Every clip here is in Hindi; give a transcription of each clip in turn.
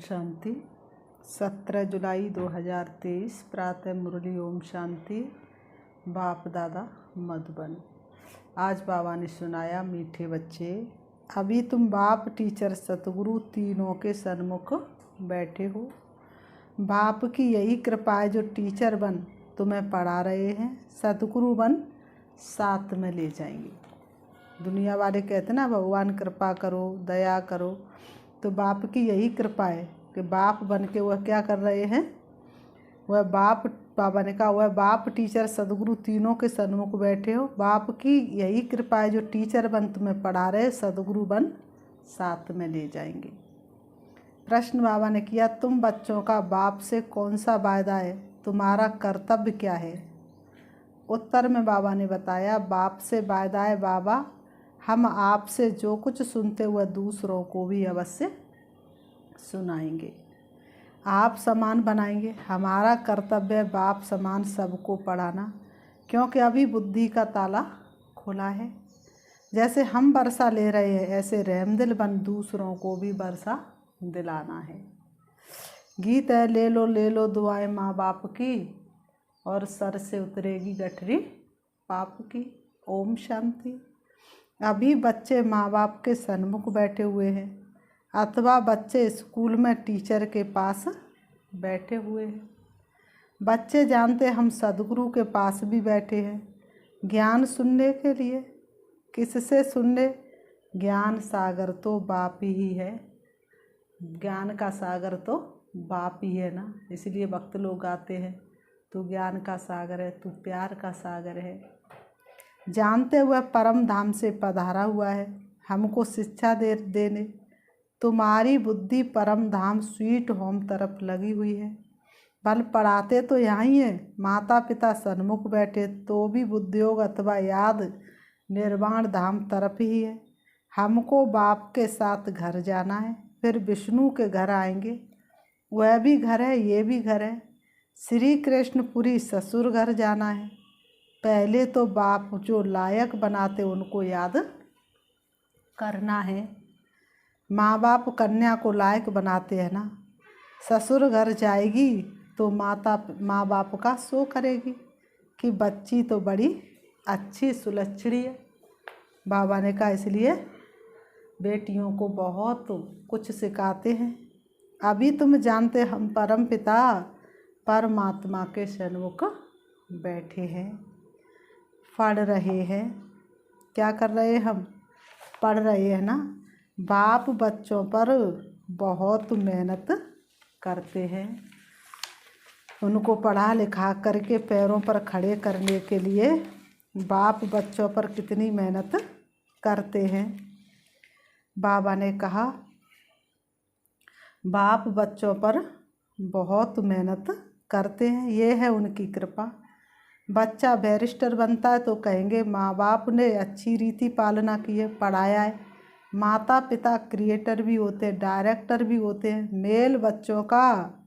शांति। 17 जुलाई 2023 प्रातः मुरली ओम शांति। बाप दादा मधुबन। आज बाबा ने सुनाया, मीठे बच्चे, अभी तुम बाप, टीचर, सतगुरु तीनों के सन्मुख बैठे हो। बाप की यही कृपा है जो टीचर बन तुम्हें पढ़ा रहे हैं, सतगुरु बन साथ में ले जाएंगे। दुनिया वाले कहते ना भगवान कृपा करो, दया करो, तो बाप की यही कृपा है कि बाप बन के वह क्या कर रहे हैं। वह बाप, बाबा ने कहा, वह बाप, टीचर, सदगुरु तीनों के सन्मुख बैठे हो। बाप की यही कृपा है जो टीचर बन तुम्हें पढ़ा रहे, सदगुरु बन साथ में ले जाएंगे। प्रश्न बाबा ने किया, तुम बच्चों का बाप से कौन सा वायदा है, तुम्हारा कर्तव्य क्या है। उत्तर में बाबा ने बताया, बाप से वायदा है, बाबा हम आपसे जो कुछ सुनते हुए दूसरों को भी अवश्य सुनाएंगे, आप समान बनाएंगे। हमारा कर्तव्य है बाप समान सबको पढ़ाना, क्योंकि अभी बुद्धि का ताला खुला है। जैसे हम वर्षा ले रहे हैं, ऐसे रहमदिल बन दूसरों को भी वर्षा दिलाना है। गीत है, ले लो दुआएं माँ बाप की, और सर से उतरेगी गठरी पाप की। ओम शांति। अभी बच्चे माँ बाप के सन्मुख बैठे हुए हैं, अथवा बच्चे स्कूल में टीचर के पास बैठे हुए हैं। बच्चे जानते हम सदगुरु के पास भी बैठे हैं ज्ञान सुनने के लिए। किससे सुनने? ज्ञान सागर तो बाप ही है। ज्ञान का सागर तो बाप ही है ना, इसलिए भक्त लोग गाते हैं, तू ज्ञान का सागर है, तू प्यार का सागर है। जानते हुए परम धाम से पधारा हुआ है हमको शिक्षा देने। तुम्हारी बुद्धि परम धाम स्वीट होम तरफ लगी हुई है। बल पढ़ाते तो यहाँ ही है, माता पिता सन्मुख बैठे तो भी बुद्धियोग अथवा याद निर्वाण धाम तरफ ही है। हमको बाप के साथ घर जाना है, फिर विष्णु के घर आएंगे। वह भी घर है, ये भी घर है। श्री कृष्णपुरी ससुर घर जाना है। पहले तो बाप जो लायक बनाते उनको याद करना है। माँ बाप कन्या को लायक बनाते हैं ना। ससुर घर जाएगी तो माँ बाप का सो करेगी कि बच्ची तो बड़ी अच्छी सुलक्षणी है। बाबा ने कहा इसलिए बेटियों को बहुत कुछ सिखाते हैं। अभी तुम जानते हम परम पिता परमात्मा के सन्मुख बैठे हैं, पढ़ रहे हैं। क्या कर रहे हैं हम? पढ़ रहे हैं ना। बाप बच्चों पर बहुत मेहनत करते हैं, उनको पढ़ा लिखा करके पैरों पर खड़े करने के लिए बाप बच्चों पर कितनी मेहनत करते हैं। बाबा ने कहा बाप बच्चों पर बहुत मेहनत करते हैं, ये है उनकी कृपा। बच्चा बैरिस्टर बनता है तो कहेंगे माँ बाप ने अच्छी रीति पालना की है, पढ़ाया है। माता पिता क्रिएटर भी होते हैं, डायरेक्टर भी होते हैं। मेल बच्चों का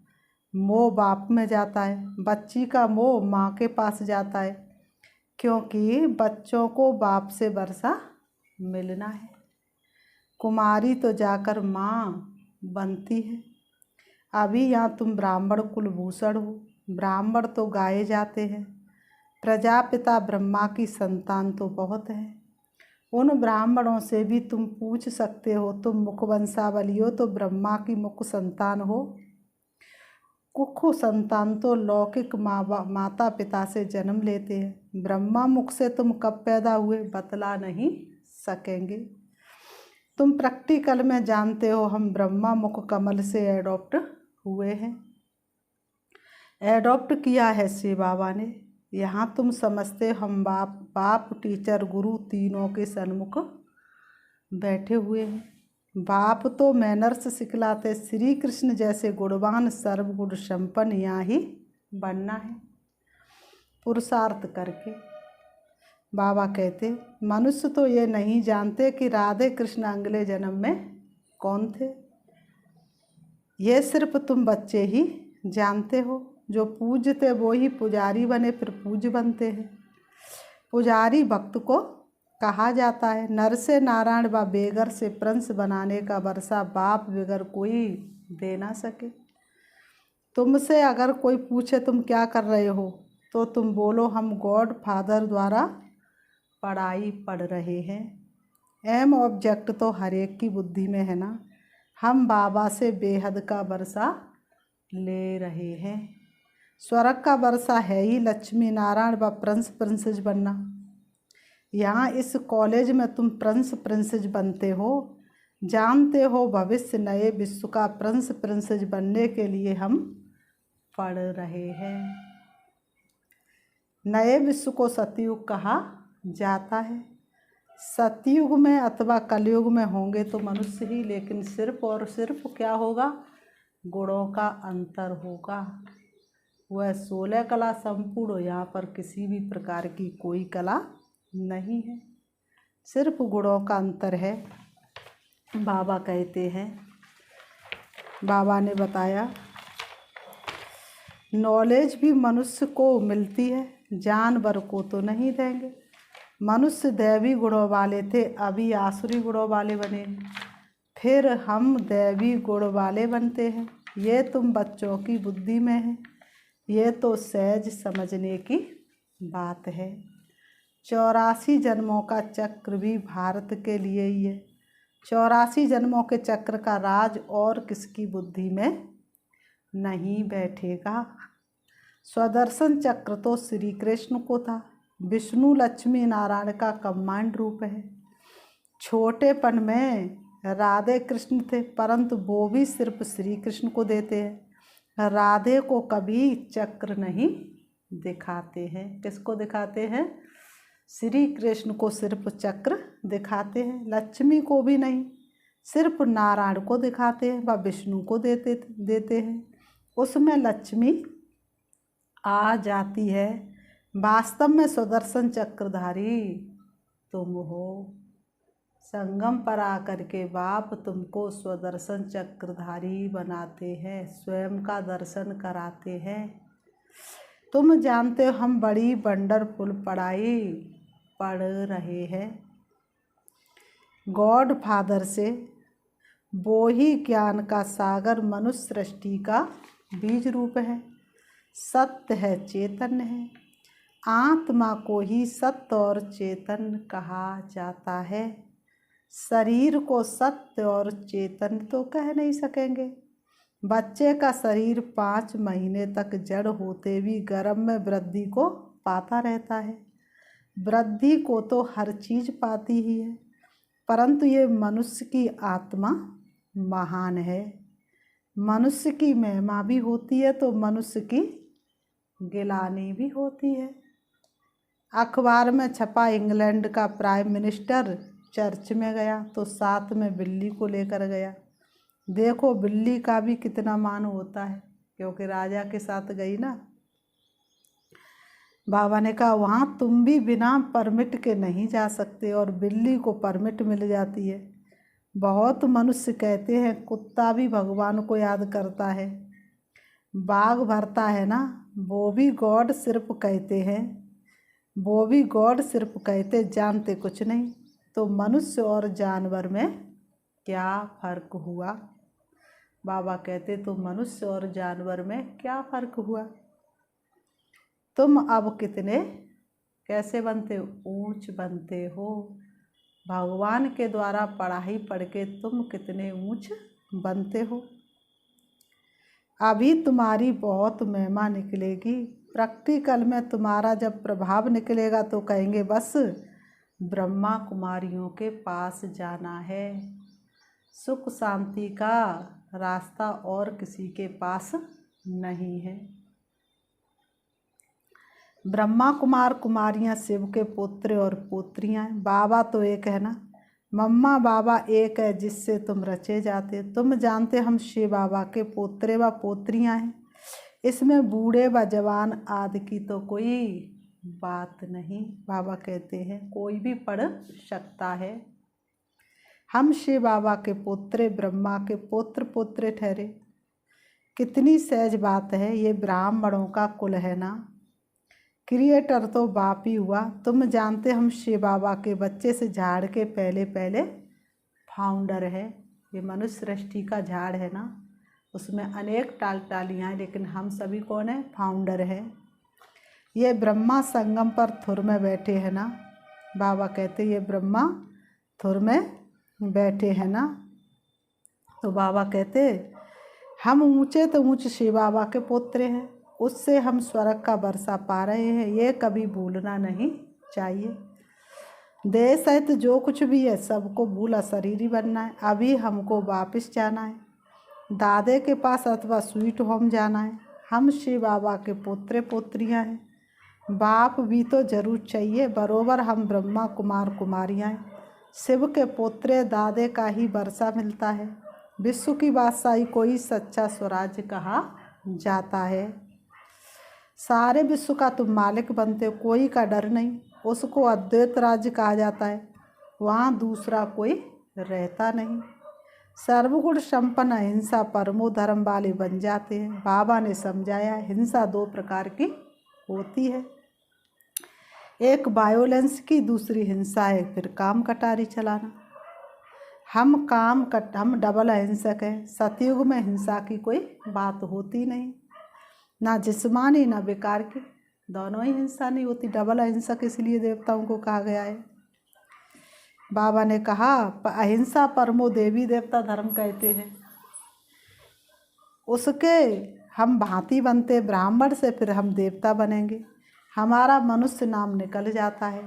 मोह बाप में जाता है, बच्ची का मोह माँ के पास जाता है, क्योंकि बच्चों को बाप से वर्षा मिलना है। कुमारी तो जाकर माँ बनती है। अभी यहाँ तुम ब्राह्मण कुलभूषण हो, ब्राह्मण तो गाए जाते हैं। प्रजापिता ब्रह्मा की संतान तो बहुत है, उन ब्राह्मणों से भी तुम पूछ सकते हो। तुम मुख वंशावली हो तो ब्रह्मा की मुख संतान हो। कुखु संतान तो लौकिक माता पिता से जन्म लेते हैं। ब्रह्मा मुख से तुम कब पैदा हुए बतला नहीं सकेंगे। तुम प्रैक्टिकल में जानते हो हम ब्रह्मा मुख कमल से एडॉप्ट हुए हैं। एडॉप्ट किया है श्री बाबा ने। यहाँ तुम समझते हम बाप टीचर गुरु तीनों के सन्मुख बैठे हुए हैं। बाप तो मैनर्स सिखलाते, श्री कृष्ण जैसे गुणवान सर्वगुण संपन्न यहाँ ही बनना है पुरुषार्थ करके। बाबा कहते मनुष्य तो ये नहीं जानते कि राधे कृष्ण अगले जन्म में कौन थे। ये सिर्फ तुम बच्चे ही जानते हो। जो पूजते वो ही पुजारी बने, फिर पूज्य बनते हैं। पुजारी भक्त को कहा जाता है। नर से नारायण व बेगर से प्रिंस बनाने का वर्षा बाप बगैर कोई दे ना सके। तुमसे अगर कोई पूछे तुम क्या कर रहे हो तो तुम बोलो हम गॉड फादर द्वारा पढ़ाई पढ़ रहे हैं। एम ऑब्जेक्ट तो हर एक की बुद्धि में है ना। हम बाबा से बेहद का वर्षा ले रहे हैं। स्वर्ग का वर्षा है ही लक्ष्मी नारायण व प्रिंस प्रिंसेस बनना। यहाँ इस कॉलेज में तुम प्रिंस प्रिंसेस बनते हो। जानते हो भविष्य नए विश्व का प्रिंस प्रिंसेस बनने के लिए हम पढ़ रहे हैं। नए विश्व को सतयुग कहा जाता है। सतयुग में अथवा कलयुग में होंगे तो मनुष्य ही, लेकिन सिर्फ और सिर्फ क्या होगा, गुणों का अंतर होगा। वह 16 कला संपूर्ण हो, यहाँ पर किसी भी प्रकार की कोई कला नहीं है, सिर्फ गुणों का अंतर है। बाबा कहते हैं, बाबा ने बताया नॉलेज भी मनुष्य को मिलती है, जानवर को तो नहीं देंगे। मनुष्य दैवी गुणों वाले थे, अभी आसुरी गुणों वाले बने, फिर हम दैवी गुण वाले बनते हैं। ये तुम बच्चों की बुद्धि में है, ये तो सहज समझने की बात है। 84 जन्मों का चक्र भी भारत के लिए ही है। 84 जन्मों के चक्र का राज और किसकी बुद्धि में नहीं बैठेगा। स्वदर्शन चक्र तो श्री कृष्ण को था। विष्णु लक्ष्मी नारायण का कमांड रूप है। छोटेपन में राधे कृष्ण थे, परंतु वो भी सिर्फ श्री कृष्ण को देते हैं। राधे को कभी चक्र नहीं दिखाते हैं। किसको दिखाते हैं? श्री कृष्ण को सिर्फ चक्र दिखाते हैं। लक्ष्मी को भी नहीं, सिर्फ नारायण को दिखाते हैं, व विष्णु को देते हैं। उसमें लक्ष्मी आ जाती है। वास्तव में सुदर्शन चक्रधारी तुम हो। संगम पर आकर के बाप तुमको स्वदर्शन चक्रधारी बनाते हैं, स्वयं का दर्शन कराते हैं। तुम जानते हो हम बड़ी वंडरफुल पढ़ाई पढ़ रहे हैं गॉड फादर से। वो ही ज्ञान का सागर मनुष्य सृष्टि का बीज रूप है। सत्य है, चेतन है। आत्मा को ही सत्य और चेतन कहा जाता है। शरीर को सत्य और चेतन तो कह नहीं सकेंगे। बच्चे का शरीर 5 महीने तक जड़ होते भी गर्भ में वृद्धि को पाता रहता है। वृद्धि को तो हर चीज़ पाती ही है, परंतु ये मनुष्य की आत्मा महान है। मनुष्य की महिमा भी होती है तो मनुष्य की गिलानी भी होती है। अखबार में छपा इंग्लैंड का प्राइम मिनिस्टर चर्च में गया तो साथ में बिल्ली को लेकर गया। देखो बिल्ली का भी कितना मान होता है, क्योंकि राजा के साथ गई ना। बाबा ने कहा वहाँ तुम भी बिना परमिट के नहीं जा सकते और बिल्ली को परमिट मिल जाती है। बहुत मनुष्य कहते हैं कुत्ता भी भगवान को याद करता है, बाघ भरता है ना, वो भी गॉड सिर्फ कहते हैं, वो भी गॉड सिर्फ कहते, जानते कुछ नहीं। तो मनुष्य और जानवर में क्या फ़र्क हुआ? बाबा कहते तो मनुष्य और जानवर में क्या फ़र्क हुआ? तुम अब कितने कैसे बनते हो? ऊंच बनते हो। भगवान के द्वारा पढ़ाई पढ़ के तुम कितने ऊंच बनते हो। अभी तुम्हारी बहुत महिमा निकलेगी। प्रैक्टिकल में तुम्हारा जब प्रभाव निकलेगा तो कहेंगे बस ब्रह्मा कुमारियों के पास जाना है। सुख शांति का रास्ता और किसी के पास नहीं है। ब्रह्मा कुमार कुमारियाँ शिव के पुत्र और पुत्रियाँ हैं। बाबा तो एक है ना, मम्मा बाबा एक है जिससे तुम रचे जाते। तुम जानते हम शिव बाबा के पोत्रे व पोत्रियाँ हैं। इसमें बूढ़े व जवान आदि की तो कोई बात नहीं। बाबा कहते हैं कोई भी पढ़ सकता है। हम शिव बाबा के पुत्र ब्रह्मा के पुत्र पुत्र ठहरे। कितनी सहज बात है। ये ब्राह्मणों का कुल है ना, क्रिएटर तो बाप ही हुआ। तुम जानते हम शिव बाबा के बच्चे से झाड़ के पहले फाउंडर है। ये मनुष्य सृष्टि का झाड़ है ना, उसमें अनेक टालियाँ हैं, लेकिन हम सभी कौन है? फाउंडर हैं। ये ब्रह्मा संगम पर थुर में बैठे हैं ना, बाबा कहते ये ब्रह्मा थुर में बैठे हैं ना। तो बाबा कहते हम ऊंचे तो ऊंचे शिव बाबा के पुत्र हैं, उससे हम स्वर्ग का वर्षा पा रहे हैं, ये कभी भूलना नहीं चाहिए। देश है तो जो कुछ भी है सबको भूला शरीरी बनना है। अभी हमको वापस जाना है, दादे के पास अथवा स्वीट होम जाना है। हम शिव बाबा के पुत्र पुत्रियाँ हैं, बाप भी तो जरूर चाहिए, बरोबर हम ब्रह्मा कुमार कुमारियाँ हैं। शिव के पुत्र दादे का ही वर्षा मिलता है। विश्व की बादशाही कोई सच्चा स्वराज्य कहा जाता है। सारे विश्व का तुम मालिक बनते हो, कोई का डर नहीं, उसको अद्वैत राज्य कहा जाता है। वहाँ दूसरा कोई रहता नहीं। सर्वगुण संपन्न हिंसा परमो धर्म वाले बन जाते हैं। बाबा ने समझाया हिंसा 2 प्रकार की होती है, एक वायोलेंस की, दूसरी हिंसा है फिर काम कटारी चलाना। हम डबल अहिंसक हैं। सतयुग में हिंसा की कोई बात होती नहीं, ना जिस्मानी ना बेकार की, दोनों ही हिंसा नहीं होती। डबल अहिंसक इसलिए देवताओं को कहा गया है। बाबा ने कहा अहिंसा परमो देवी देवता धर्म कहते हैं, उसके हम भांति बनते ब्राह्मण से, फिर हम देवता बनेंगे। हमारा मनुष्य नाम निकल जाता है।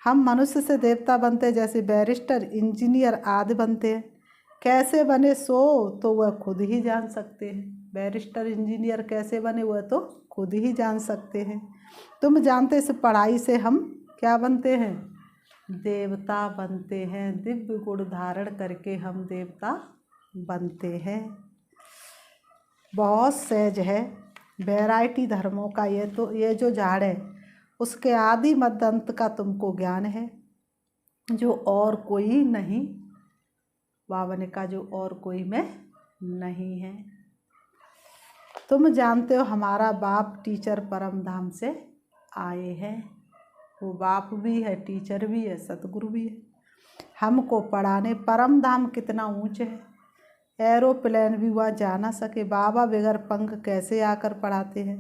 हम मनुष्य से देवता बनते, जैसे बैरिस्टर इंजीनियर आदि बनते हैं। कैसे बने सो तो वह खुद ही जान सकते हैं। बैरिस्टर इंजीनियर कैसे बने वह तो खुद ही जान सकते हैं। तुम जानते इस पढ़ाई से हम क्या बनते हैं? देवता बनते हैं। दिव्य गुण धारण करके हम देवता बनते हैं। बहुत सहज है, वैरायटी धर्मों का ये जो झाड़ है उसके आदि मध्य अंत का तुमको ज्ञान है, जो और कोई नहीं। बाबा ने कहा जो और कोई में नहीं है। तुम जानते हो हमारा बाप टीचर परम धाम से आए हैं। वो बाप भी है, टीचर भी है, सतगुरु भी है। हमको पढ़ाने परम धाम कितना ऊंचे है, एरोप्लेन भी वहाँ जा ना सके। बाबा बगैर पंख कैसे आकर पढ़ाते हैं?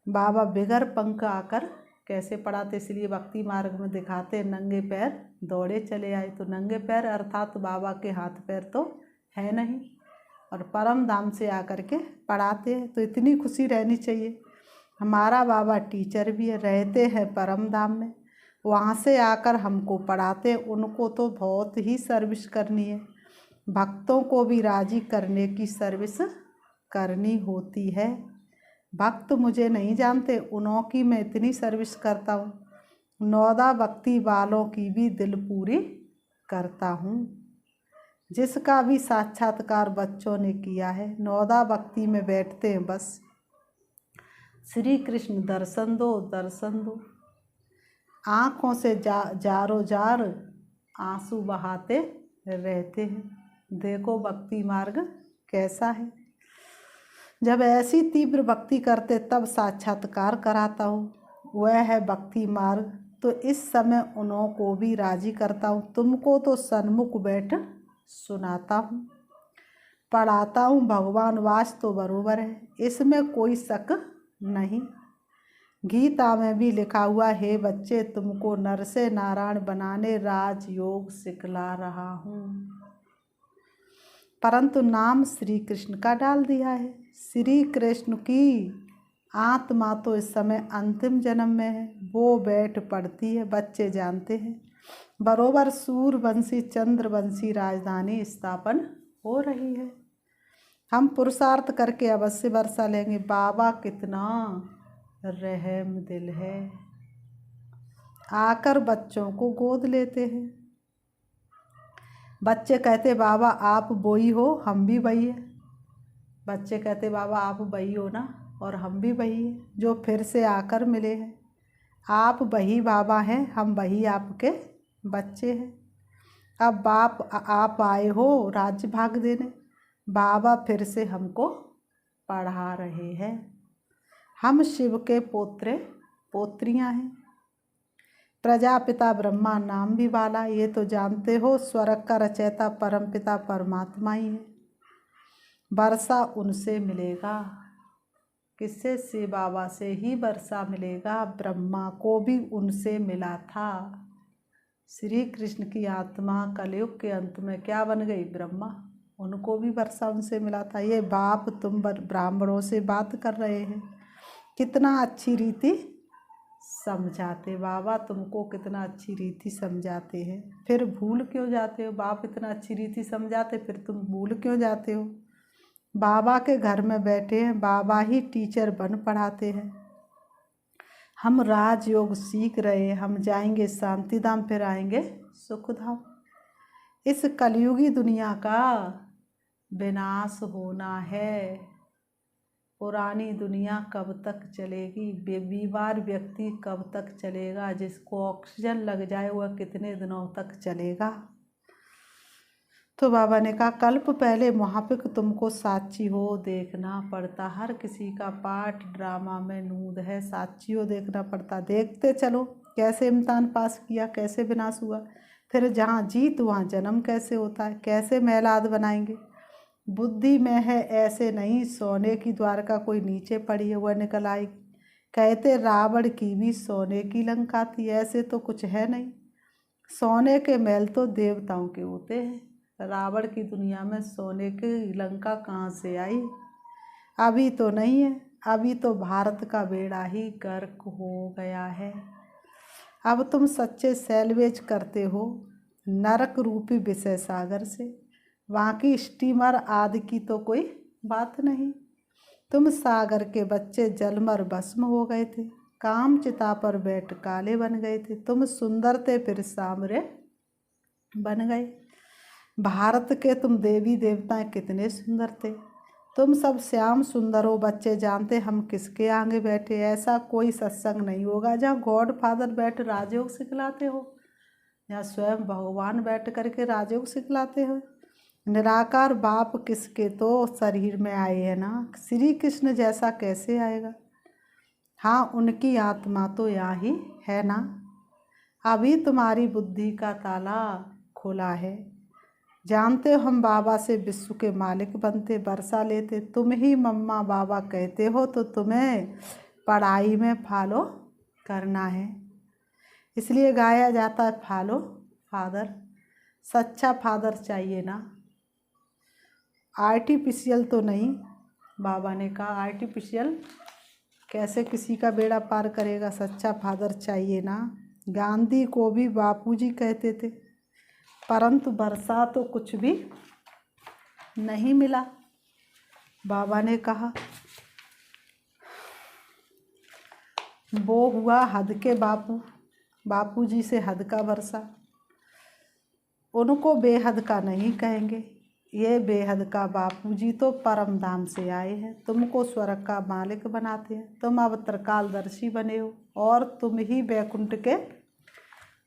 बाबा बगैर पंख आकर कैसे पढ़ाते? इसलिए भक्ति मार्ग में दिखाते नंगे पैर दौड़े चले आए। तो नंगे पैर अर्थात बाबा के हाथ पैर तो है नहीं, और परम धाम से आकर के पढ़ाते हैं। तो इतनी खुशी रहनी चाहिए। हमारा बाबा टीचर भी है, रहते हैं परम धाम में, वहाँ से आकर हमको पढ़ाते हैं। उनको तो बहुत ही सर्विस करनी है, भक्तों को भी राजी करने की सर्विस करनी होती है। भक्त मुझे नहीं जानते, उन्हों की मैं इतनी सर्विस करता हूँ। 9 भक्ति वालों की भी दिल पूरी करता हूँ, जिसका भी साक्षात्कार बच्चों ने किया है। 9 भक्ति में बैठते हैं बस, श्री कृष्ण दर्शन दो दर्शन दो। आँखों से जारो जार आंसू बहाते रहते हैं। देखो भक्ति मार्ग कैसा है। जब ऐसी तीव्र भक्ति करते तब साक्षात्कार कराता हूँ, वह है भक्ति मार्ग। तो इस समय उन्हों को भी राजी करता हूँ। तुमको तो सन्मुख बैठ सुनाता हूँ, पढ़ाता हूँ। भगवान वास तो बरोबर है, इसमें कोई शक नहीं। गीता में भी लिखा हुआ है बच्चे तुमको नर से नारायण बनाने राजयोग सिखला रहा हूँ, परंतु नाम श्री कृष्ण का डाल दिया है। श्री कृष्ण की आत्मा तो इस समय अंतिम जन्म में है, वो बैठ पड़ती है। बच्चे जानते हैं बरोबर सूर्यवंशी चंद्रवंशी राजधानी स्थापन हो रही है। हम पुरुषार्थ करके अवश्य वर्षा लेंगे। बाबा कितना रहम दिल है, आकर बच्चों को गोद लेते हैं। बच्चे कहते बाबा आप वही हो, हम भी वही है। बच्चे कहते बाबा आप वही हो ना, और हम भी वही हैं जो फिर से आकर मिले हैं। आप वही बाबा हैं, हम वही आपके बच्चे हैं। अब बाप आप आए हो राज्य भाग देने, बाबा फिर से हमको पढ़ा रहे हैं। हम शिव के पोत्र पोत्रियां हैं। प्रजापिता ब्रह्मा नाम भी वाला, ये तो जानते हो। स्वर्ग का रचयिता परमपिता परमात्मा ही है। वर्षा उनसे मिलेगा। किससे? शिव बाबा से ही वर्षा मिलेगा। ब्रह्मा को भी उनसे मिला था। श्री कृष्ण की आत्मा कलयुग के अंत में क्या बन गई? ब्रह्मा। उनको भी वर्षा उनसे मिला था। ये बाप तुम ब्राह्मणों से बात कर रहे हैं, कितना अच्छी रीति समझाते बाबा, तुमको कितना अच्छी रीति समझाते हैं, फिर भूल क्यों जाते हो? बाप इतना अच्छी रीति समझाते, फिर तुम भूल क्यों जाते हो? बाबा के घर में बैठे हैं, बाबा ही टीचर बन पढ़ाते हैं। हम राजयोग सीख रहे हैं, हम जाएंगे शांति धाम, फिर आएंगे सुख धाम। इस कलयुगी दुनिया का विनाश होना है। पुरानी दुनिया कब तक चलेगी? बीमार व्यक्ति कब तक चलेगा? जिसको ऑक्सीजन लग जाए वह कितने दिनों तक चलेगा? तो बाबा ने कहा कल्प पहले महापिक तुमको साक्षी हो देखना पड़ता। हर किसी का पाठ ड्रामा में नूद है, साक्षी हो देखना पड़ता। देखते चलो कैसे इम्तिहान पास किया, कैसे विनाश हुआ, फिर जहाँ जीत वहाँ जन्म कैसे होता है, कैसे महलाद बनाएंगे। बुद्धि में है ऐसे नहीं, सोने की द्वारका कोई नीचे पड़ी है वह निकल आई। कहते रावण की भी सोने की लंका थी, ऐसे तो कुछ है नहीं। सोने के महल तो देवताओं के होते हैं, रावण की दुनिया में सोने की लंका कहाँ से आई? अभी तो नहीं है, अभी तो भारत का बेड़ा ही गर्क हो गया है। अब तुम सच्चे सैलवेज करते हो नरक रूपी विषय सागर से, वहाँ की स्टीमर आदि की तो कोई बात नहीं। तुम सागर के बच्चे जलमर भस्म हो गए थे, काम चिता पर बैठ काले बन गए थे। तुम सुंदर थे फिर सामरे बन गए। भारत के तुम देवी देवता कितने सुंदर थे। तुम सब श्याम सुंदर हो, बच्चे जानते हम किसके आगे बैठे। ऐसा कोई सत्संग नहीं होगा जहाँ गॉड फादर बैठ राजयोग सिखलाते हो, या स्वयं भगवान बैठ करके राजयोग सिखलाते हो। निराकार बाप किसके तो शरीर में आए हैं ना, श्री कृष्ण जैसा कैसे आएगा? हाँ, उनकी आत्मा तो यहाँ ही है ना। अभी तुम्हारी बुद्धि का ताला खुला है। जानते हो हम बाबा से विश्व के मालिक बनते, वर्षा लेते। तुम ही मम्मा बाबा कहते हो तो तुम्हें पढ़ाई में फॉलो करना है, इसलिए गाया जाता है फॉलो फादर। सच्चा फादर चाहिए ना, आर्टिफिशियल तो नहीं। बाबा ने कहा आर्टिफिशियल कैसे किसी का बेड़ा पार करेगा, सच्चा फादर चाहिए ना। गांधी को भी बापूजी कहते थे, परंतु वर्षा तो कुछ भी नहीं मिला। बाबा ने कहा वो हुआ हद के बापू, बापूजी से हद का वर्षा। उनको बेहद का नहीं कहेंगे, ये बेहद का बापूजी तो परम धाम से आए हैं, तुमको स्वर्ग का मालिक बनाते हैं। तुम अब त्रिकालदर्शी बने हो और तुम ही वैकुंठ के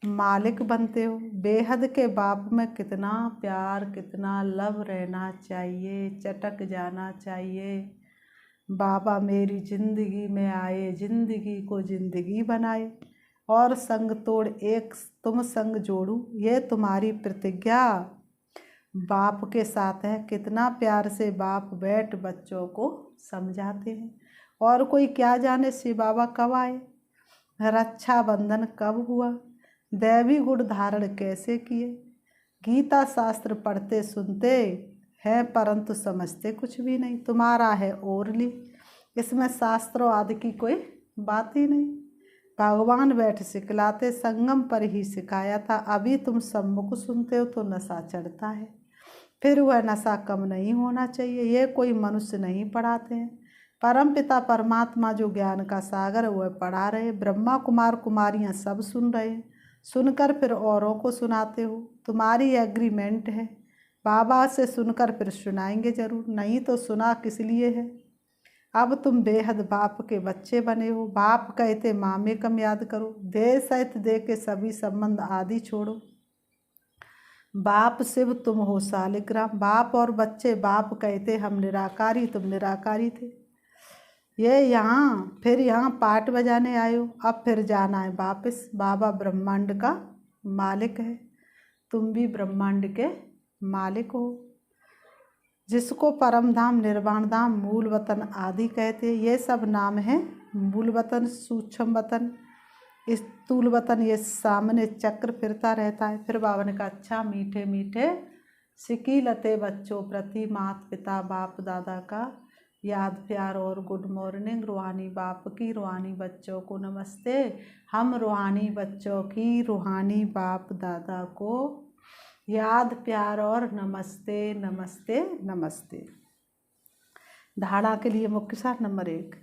मालिक बनते हो। बेहद के बाप में कितना प्यार, कितना लव रहना चाहिए, चटक जाना चाहिए। बाबा मेरी ज़िंदगी में आए, ज़िंदगी को ज़िंदगी बनाए और संग तोड़ एक तुम संग जोड़ू, ये तुम्हारी प्रतिज्ञा बाप के साथ है। कितना प्यार से बाप बैठ बच्चों को समझाते हैं। और कोई क्या जाने शिव बाबा कब आए, रक्षाबंधन कब हुआ, दैवी गुण धारण कैसे किए। गीता शास्त्र पढ़ते सुनते हैं परंतु समझते कुछ भी नहीं। तुम्हारा है ओरली, इसमें शास्त्रों आदि की कोई बात ही नहीं। भगवान बैठ सिखलाते, संगम पर ही सिखाया था। अभी तुम सम्मुख सुनते हो तो नशा चढ़ता है, फिर वह नशा कम नहीं होना चाहिए। ये कोई मनुष्य नहीं पढ़ाते हैं, परम पिता परमात्मा जो ज्ञान का सागर है वह पढ़ा रहे। ब्रह्मा कुमार कुमारियाँ सब सुन रहे हैं, सुनकर फिर औरों को सुनाते हो। तुम्हारी एग्रीमेंट है, बाबा से सुनकर फिर सुनाएंगे जरूर, नहीं तो सुना किस लिए है। अब तुम बेहद बाप के बच्चे बने हो। बाप कहते मामे कम याद करो, दे सहित दे के सभी संबंध आदि छोड़ो। बाप शिव तुम हो शालिग्राम, बाप और बच्चे। बाप कहते हम निराकारी, तुम निराकारी थे। ये यहाँ फिर यहाँ पाठ बजाने आए हो, अब फिर जाना है वापस। बाबा ब्रह्मांड का मालिक है, तुम भी ब्रह्मांड के मालिक हो। जिसको परम धाम, निर्वाण धाम, मूल वतन आदि कहते। ये सब नाम हैं मूल वतन, सूक्ष्म वतन, स्थूल वतन। ये सामने चक्र फिरता रहता है। फिर बाबा ने कहा अच्छा मीठे मीठे सिकीलते बच्चों प्रति माता पिता बाप दादा का याद प्यार और गुड मॉर्निंग। रूहानी बाप की रूहानी बच्चों को नमस्ते। हम रूहानी बच्चों की रूहानी बाप दादा को याद प्यार और नमस्ते नमस्ते नमस्ते। धारणा के लिए मुख्य सार नंबर 1,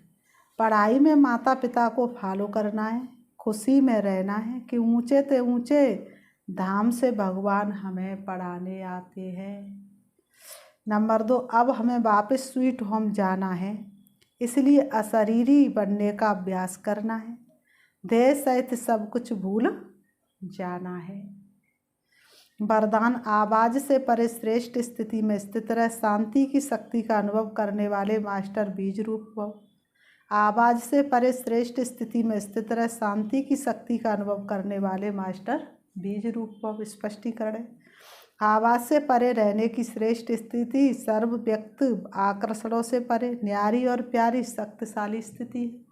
पढ़ाई में माता पिता को फॉलो करना है, खुशी में रहना है कि ऊंचे से ऊंचे धाम से भगवान हमें पढ़ाने आते हैं। नंबर 2, अब हमें वापस स्वीट होम जाना है, इसलिए अशरीरी बनने का अभ्यास करना है। देह सहित सब कुछ भूल जाना है। वरदान, आवाज से परे श्रेष्ठ स्थिति में स्थित रह शांति की शक्ति का अनुभव करने वाले मास्टर बीज रूप भव। आवाज से परे श्रेष्ठ स्थिति में स्थित रह शांति की शक्ति का अनुभव करने वाले मास्टर बीज रूप भव। स्पष्टीकरण है, आवाज से परे रहने की श्रेष्ठ स्थिति सर्व व्यक्त आकर्षणों से परे न्यारी और प्यारी शक्तिशाली स्थिति है।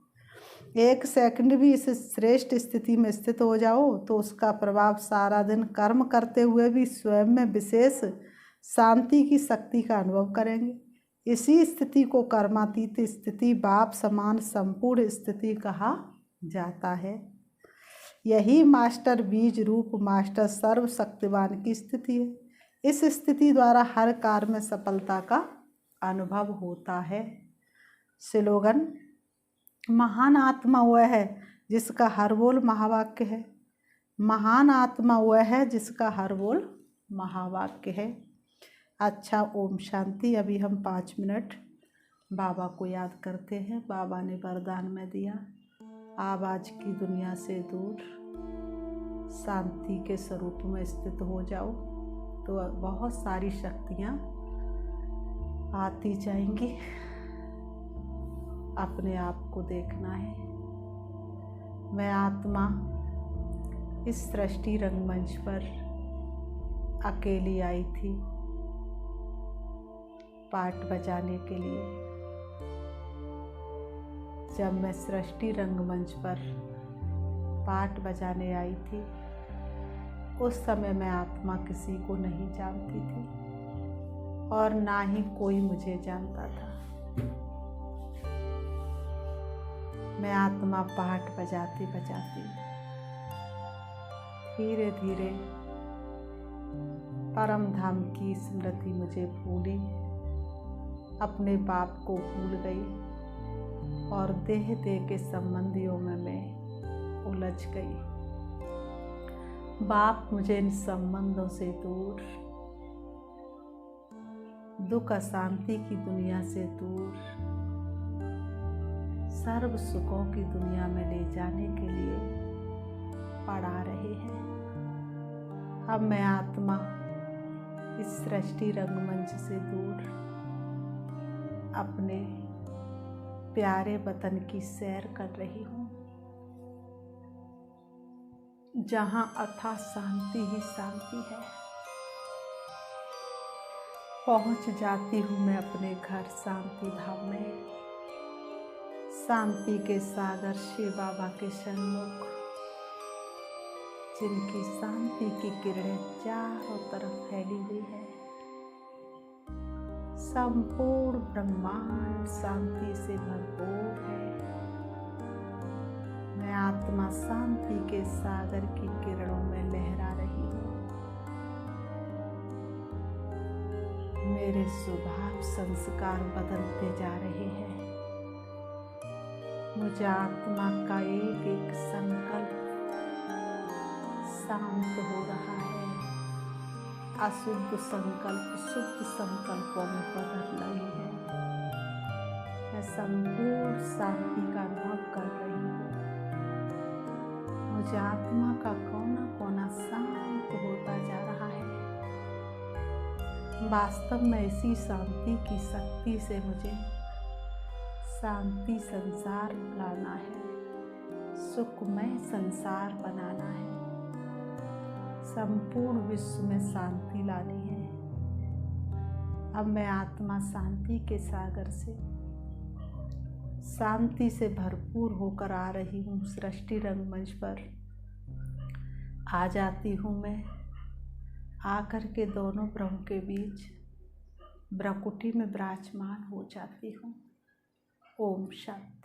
1 सेकंड भी इस श्रेष्ठ स्थिति में स्थित हो जाओ तो उसका प्रभाव सारा दिन कर्म करते हुए भी स्वयं में विशेष शांति की शक्ति का अनुभव करेंगे। इसी स्थिति को कर्मातीत स्थिति, बाप समान संपूर्ण स्थिति कहा जाता है। यही मास्टर बीज रूप मास्टर सर्वशक्तिवान की स्थिति है। इस स्थिति द्वारा हर कार्य में सफलता का अनुभव होता है। स्लोगन, महान आत्मा वह है जिसका हर बोल महावाक्य है। महान आत्मा वह है जिसका हर बोल महावाक्य है। अच्छा, ओम शांति। अभी हम 5 मिनट बाबा को याद करते हैं। बाबा ने वरदान में दिया, आवाज की दुनिया से दूर शांति के स्वरूप में स्थित हो जाओ तो बहुत सारी शक्तियाँ आती जाएंगी। अपने आप को देखना है। मैं आत्मा इस सृष्टि रंगमंच पर अकेली आई थी पाठ बजाने के लिए। जब मैं सृष्टि रंगमंच पर पाठ बजाने आई थी उस समय मैं आत्मा किसी को नहीं जानती थी और ना ही कोई मुझे जानता था। मैं आत्मा पाठ बजाती बजाती धीरे धीरे परम धाम की स्मृति मुझे भूली, अपने बाप को भूल गई और देह के संबंधियों में मैं उलझ गई। बाप मुझे इन संबंधों से दूर, दुख अशांति की दुनिया से दूर, सर्व सुखों की दुनिया में ले जाने के लिए पढ़ा रहे हैं। अब मैं आत्मा इस सृष्टि रंगमंच से दूर अपने प्यारे वतन की सैर कर रही हूँ, जहाँ अथाह शांति ही शांति है। पहुँच जाती हूँ मैं अपने घर शांति धाम में, शांति के सागर शिव बाबा के सन्मुख, जिनकी शांति की किरणें चारों तरफ फैली हुई है। संपूर्ण ब्रह्मांड शांति से भरपूर है। मैं आत्मा शांति के सागर की किरणों में लहरा रही हूँ। मेरे स्वभाव संस्कार बदलते जा रहे हैं। मुझे आत्मा का एक एक संकल्प शांत हो रहा है। अशुद्ध संकल्प शुद्ध संकल्पों में बदल रही है। मैं संपूर्ण शांति का अनुभव कर रही हूँ। मुझे आत्मा का कोना कोना शांत होता जा रहा है। वास्तव में इसी शांति की शक्ति से मुझे शांति संसार लाना है, सुखमय संसार बनाना है, संपूर्ण विश्व में शांति लानी है। अब मैं आत्मा शांति के सागर से शांति से भरपूर होकर आ रही हूँ सृष्टि रंगमंच पर। आ जाती हूँ मैं, आकर के दोनों ब्रह्म के बीच ब्रकुटी में विराजमान हो जाती हूँ। ओम शांति।